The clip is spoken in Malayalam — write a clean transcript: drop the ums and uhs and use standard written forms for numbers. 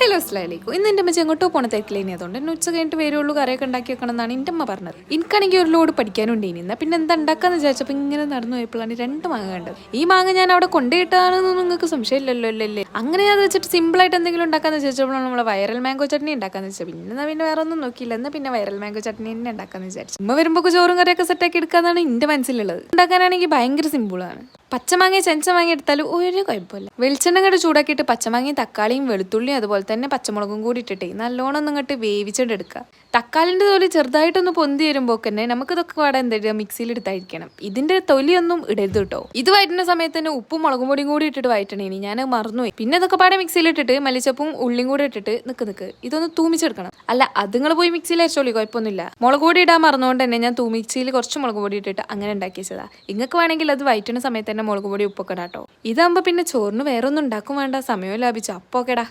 ഹലോ അസ്സലാമലൈക്കും. ഇന്ന് എൻ്റെ അമ്മച്ചി എങ്ങോട്ടോ പോണ തിരക്കിലേനി, അതുകൊണ്ട് തന്നെ ഉച്ച കഴിഞ്ഞിട്ട് വരുള്ളൂ കറിയൊക്കെ ഉണ്ടാക്കി വെക്കണം എന്നാണ് എൻ്റെ അമ്മ പറഞ്ഞത്. എനിക്കാണെങ്കിൽ ഒരു ലോഡ് പഠിക്കാനുണ്ട് ഇനി. എന്നാൽ പിന്നെ എന്താ ഉണ്ടാക്കാന്ന് വിചാരിച്ചപ്പോൾ ഇങ്ങനെ നടന്നു പോയപ്പോഴാണ് 2 മാങ്ങ കണ്ടത്. ഈ മാങ്ങ ഞാൻ അവിടെ കൊണ്ടുപോയിട്ടാണെന്ന് നിങ്ങൾക്ക് സംശയമില്ലല്ലോ അല്ലേ? അങ്ങനെ അത് വെച്ചിട്ട് സിമ്പിളായിട്ട് എന്തെങ്കിലും ഉണ്ടാക്കാന്ന് വിചാരിച്ചപ്പോഴാണ് നമ്മളെ വൈറൽ മാംഗോ ചട്നി ഉണ്ടാക്കാന്ന് വെച്ചാൽ പിന്നെ വേറെ ഒന്നും നോക്കിയില്ല. എന്നാൽ പിന്നെ വൈറൽ മാംഗോ ചട്നി തന്നെ ഉണ്ടാക്കാന്ന് വിചാരിച്ചു. ഉമ്മ വരുമ്പോൾ ചോറും കറിയൊക്കെ സെറ്റാക്കി എടുക്കാന്നാണ് എൻ്റെ മനസ്സിലുള്ളത്. ഉണ്ടാക്കാനാണെങ്കിൽ ഭയങ്കര സിമ്പിളാണ്. പച്ചമാങ്ങ ചെഞ്ചമാങ്ങ എടുത്താലും ഒരു കുഴപ്പമില്ല. വെളിച്ചെണ്ണ കണ്ട് ചൂടാക്കിയിട്ട് പച്ചമാങ്ങയും തക്കാളിയും വെളുത്തുള്ളിയും അതുപോലെ തന്നെ പച്ചമുളകും കൂടി ഇട്ടിട്ടേ നല്ലോണം ഒന്ന് ഇങ്ങോട്ട് വേവിച്ചിട്ടെടുക്കുക. തക്കാളിൻ്റെ തൊലി ചെറുതായിട്ടൊന്ന് പൊന്തി വരുമ്പോൾ തന്നെ നമുക്കിതൊക്കെ പാടെ എന്താ മിക്സിയിൽ എടുത്തായിരിക്കണം. ഇതിന്റെ തൊലിയൊന്നും ഇടരുത് കേട്ടോ. ഇത് വഴറ്റുന്ന സമയത്ത് തന്നെ ഉപ്പും മുളകും പൊടിയും കൂടി ഇട്ടിട്ട് വഴറ്റണേ. ഇനി ഞാൻ മറന്നുപോയി. പിന്നെ ഇതൊക്കെ പാടെ മിക്സിയിൽ ഇട്ടിട്ട് മല്ലിച്ചപ്പും ഉള്ളിയും കൂടി ഇട്ടിട്ട് നിക്ക് ഇതൊന്ന് തൂമിച്ചെടുക്കണം. അല്ല അത് നിങ്ങൾ പോയി മിക്സിയിൽ അരച്ചോളി, കുഴപ്പമൊന്നുമില്ല. മുളക് പൊടി ഇടാൻ മറന്നുകൊണ്ട് തന്നെ ഞാൻ മിക്സിയിൽ കുറച്ച് മുളക് പൊടി ഇട്ടിട്ട് അങ്ങനെ ഉണ്ടാക്കി വെച്ചതാ. നിങ്ങൾക്ക് വേണമെങ്കിൽ അത് വഴറ്റുന്ന സമയത്ത് തന്നെ മുളക് പൊടി ഉപ്പൊക്കെ ഇടാട്ടോ. ഇതാകുമ്പോൾ പിന്നെ ചോറിന് വേറെ ഒന്നും ഉണ്ടാക്കും വേണ്ട, സമയം ലാഭിച്ചു. അപ്പോക്കെടാ.